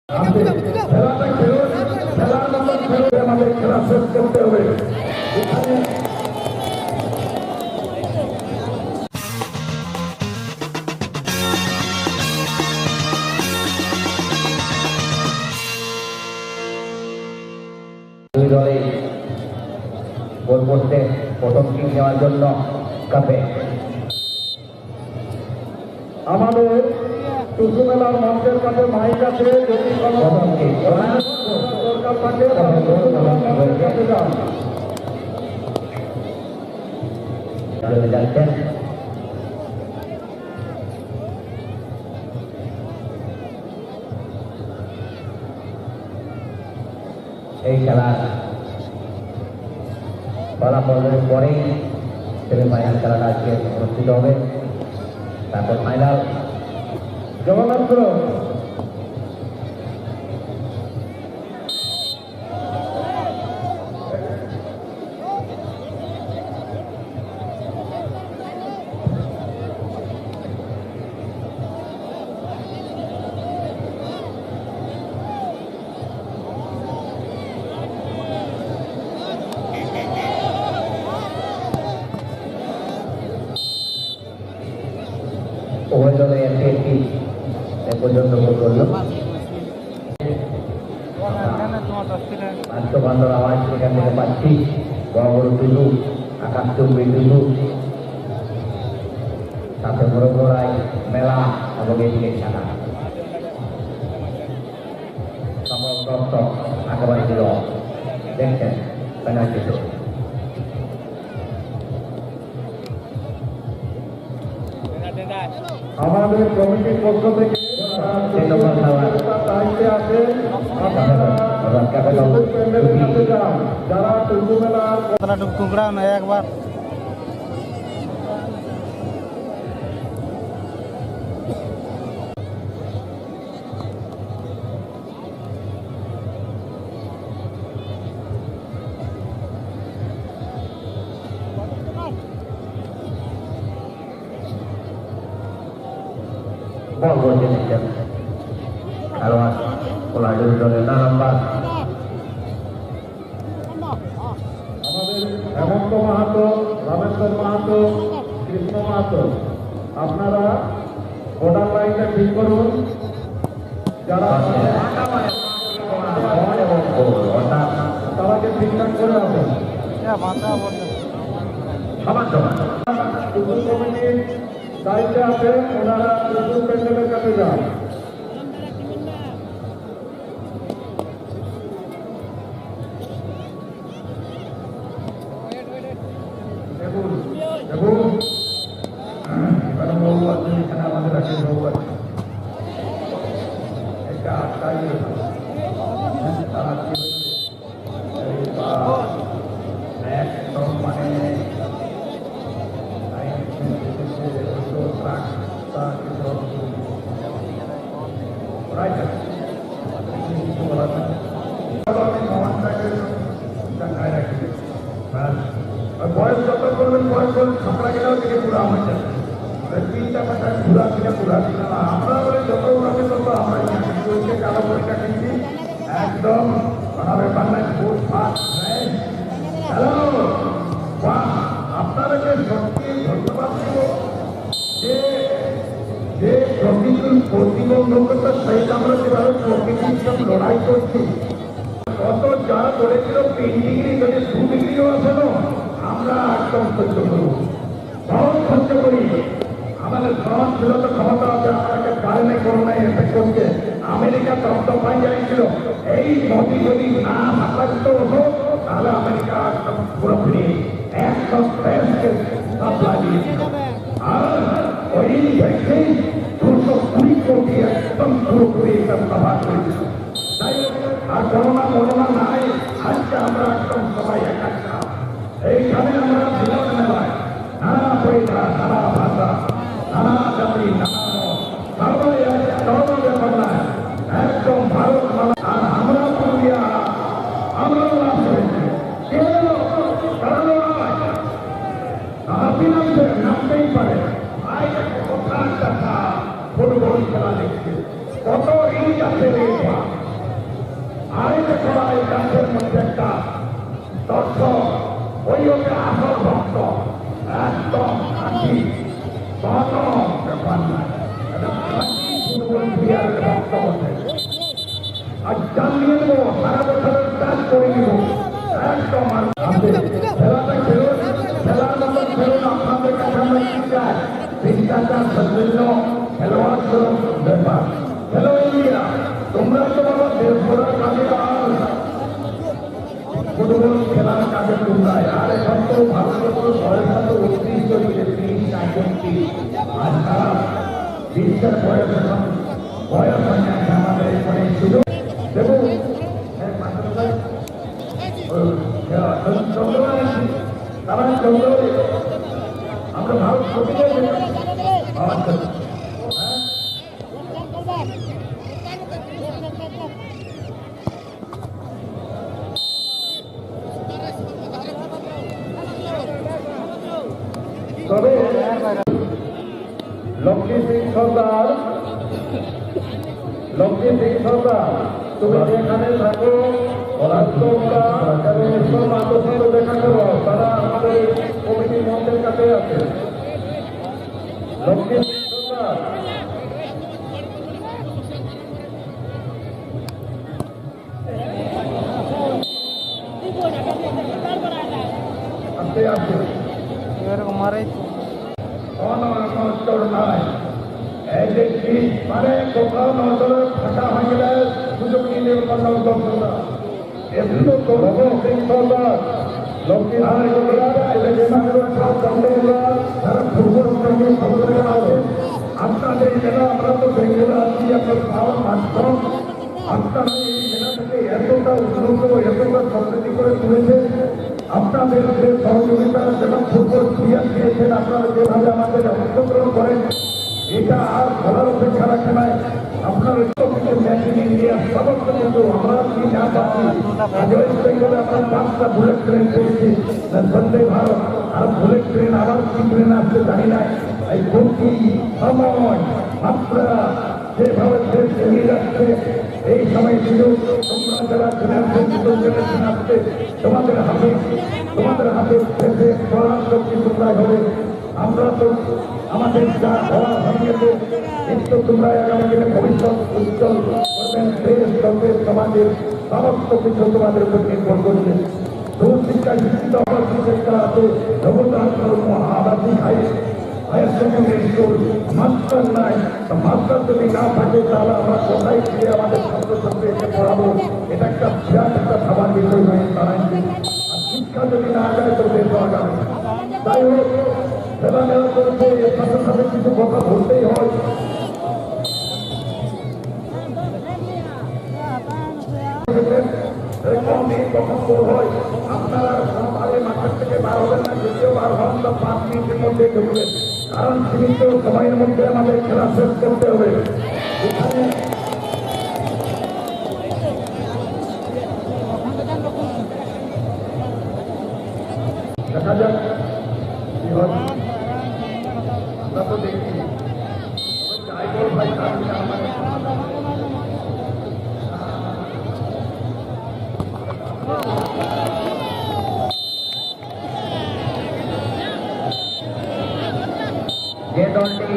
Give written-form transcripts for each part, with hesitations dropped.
আমাদের খেলা শেষ করতে হবে। দুই দলে গোল পোস্টে প্রথম কিক নেওয়ার জন্য কাপে আমাদের টুসু মেলার মঞ্চের কাছে মাইক আছে, যদি কোনো দরকার থাকে যাচ্ছেন। এই খেলার ফলাফলের পরেই সেমিফাইনাল খেলাটা আজকে অনুষ্ঠিত হবে। তারপর ফাইনাল। জগন্নাথ উভয় দলে একটি একটি পর্যন্ত গোল করল। বান্ধব আওয়াজ এখান থেকে পাচ্ছি। বড় বড় টুলু, আকাশ চুম্বি টুলু, সাথে বড় বড়াই মেলা এবং এদিকে খেলা সকল দর্শক আঁকাবাড়ি দিল। দেখছেন পেনাল্টি শট। আমাদের কমিটির পক্ষ থেকে দায়িত্বে আছে যারা টুকু মেলার টুকরা নয় একবার বল বলতে নিচ্ছেন খেলোয়াড় কোলাডুর দলের নাম্বার আমাদের হেমন্ত মাহাতো, রামেশ্বর মাহাতো, কৃষ্ণ মাহাতো, আপনারা বর্ডার লাইনটা ঠিক করুন। যারা তারাকে ঠিকঠাক করে আসুন। কমিটির দায়িত্বে আছে, ওনারা প্যান্ডেলের কাছে যান। আমাদের আছে এটা একদম মানে বয়স যত করবেন বয়স করবেন খাপড়া গেলেও থেকে পুরো আমার যাবে তিনটা পাটা ঘুরা থেকে পুরা দিন আমরা বলে যত উড়াবে তত আমরা কালো পরীক্ষা কিনছি একদম আমাদের বাংলায় ভোট ফাঁস হ্যালো বাহ আপনাদেরকে সত্যি ধন্যবাদ দেব যে যে প্রকৃতির প্রতিবন্ধকতার সহিত আমরা যেভাবে প্রকৃতির সঙ্গে লড়াই করছি কত যারা করেছিল 3 ডিগ্রি যদি 2 ডিগ্রিও আছে না আমরা একদম সহ্য করব সহজ সহ্য করি আমাদের সহনশীলতা ক্ষমতা আছে আমাকে কারণে করোনায় এফেক্ট করছে আমেরিকা তত্ত্ব পাই যাইছিল এই মোদী যদি না থাকত হতো তাহলে আমেরিকা একদম পুরোপুরি 100% সাপ্লাই দিয়েছিল আর ওই ভ্যাকসিন 220 কোটি একদম পুরোপুরি একদম প্রভাব করেছিল তাই আর করোনা করোনা নাই আজকে আমরা একদম সবাই একাত্রা এইখানে আমরা মিলন মেলায় নানা পরিবার নানা ভাষা নানা জাতি নানা সর্ব ব্যাপার নয় একদম ভারত মালা আর আমরা পুরুলিয়া আমরা লাভ করেছি নামতেই পারে ফুটবল খেলা দেখছে কত ইঞ্জ আছে আর দেখো এই গাছের মধ্যে একটা দর্শক, ওই ওকে আসল ভক্ত, একদম খাঁটি কোনো ব্যাপার না, ভক্ত বটে। আর জানিয়ে দেবো সারা বছরের কাজ করে দিব একদম। আর খেলাটা খেলুন, খেলার মতো খেলুন, আপনাদের কাছে আমরা কি চাই? শিক্ষাচার সৌজন্য খেলোয়াড় ব্যাপার। খেলো ইন্ডিয়া, তোমরা তো বলো দেশ ঘোরার কাজে আর ফুটবল খেলার কাজে তোমরাই। আর এখন তো ভারতবর্ষ বয়স তো ৩৯ চলছে, ৩০-৩৫। আর সারা বিশ্বের বয়স এখন বয়স হয় না, আমাদের এখানে সুযোগ দেবো। তারা চন্দ্র আমরা ভারত ছবিতে তবে লক্ষ্মী সিং সরকার, লক্ষ্মী সিং সরকার, তুমি যেখানে থাকো তোমরা এসব মানুষের দেখা করো, তারা আমাদের কমিটি মন্ত্রের কাছে আছে। লক্ষ্মী সিং সরকার আসতে আসতে এরকম মারাই নজর নাই। এই যে মানে কোথাও নজরে ফাঁকা হয়ে গেলে সুযোগ নিয়ে নজর না। এগুলো তো লক্ষ্মী সরকার, লক্ষ্মী যারা ফুটবল আছে আপনাদের জেলা, আমরা তো বেঙ্গলে আছি, আপনার খাওয়ার মাধ্যম আপনারা এই জেলা থেকে এতটা উন্নত, এতটা সমৃদ্ধি করে তুলেছে। আপনাদের যে সহযোগিতা যেমন ফুটবল ক্রিয়া দিয়েছেন, আপনারা যেভাবে আমাদের অংশগ্রহণ করেন, এটা আর বলার অপেক্ষা রাখে নাই। আপনার ম্যাচ ইন ইন্ডিয়া সমস্ত কিন্তু আমরা কি না পাচ্ছি। ওয়েস্ট বেঙ্গলে আমরা 5টা বুলেট ট্রেন পেয়েছি, বন্দে ভারত, আর বুলেট ট্রেন আবার কি ট্রেন আসতে জানি না। এই গতি, সময়, মাত্রা যেভাবে দেশ এগিয়ে যাচ্ছে, এই সময় শুধু তোমরা যারা জেনারেশন আসছে, তোমাদের হাতে দেশে চলার শক্তি তোমরা হবে। আমরা তো আমাদের যা হওয়া হয়ে গেছে, কিন্তু তোমরা আগামী দিনে ভবিষ্যৎ উজ্জ্বল করবেন। দেশ, দলের, সমাজের সমস্ত কিছু তোমাদের উপর নির্ভর করছে। সুশিক্ষায় শিক্ষিত হওয়ার সুশিক্ষা আছে, জগন্নাথ আবাসিক হায়ার সেকেন্ডারি স্কুল, মাস্টার নাই। মাস্টার যদি না থাকে তাহলে আমরা কোথায় গিয়ে আমাদের ছাত্রছাত্রীকে পড়াবো? এটা একটা বিরাট একটা ভাবার বিষয় হয়ে দাঁড়াচ্ছে। আর শিক্ষা যদি না যায় তো দেশ আগামী। তাই হোক, খেলাধুলা করছে, এর সাথে সাথে কিছু কথা বলতেই হয়। আপনারা মাঠের থেকে বার হবেন না, যদিও বার হন তো 5 মিনিটের মধ্যে ঢুকবেন, কারণ সীমিত সময়ের মধ্যে আমাদের খেলা শেষ করতে হবে। এখানে দেখা যাক কি হয়, আমরা তো দেখি যাই বল ভাই, যে দলটি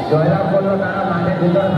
জয়লাভ করলো তারা মাঠের ভিতর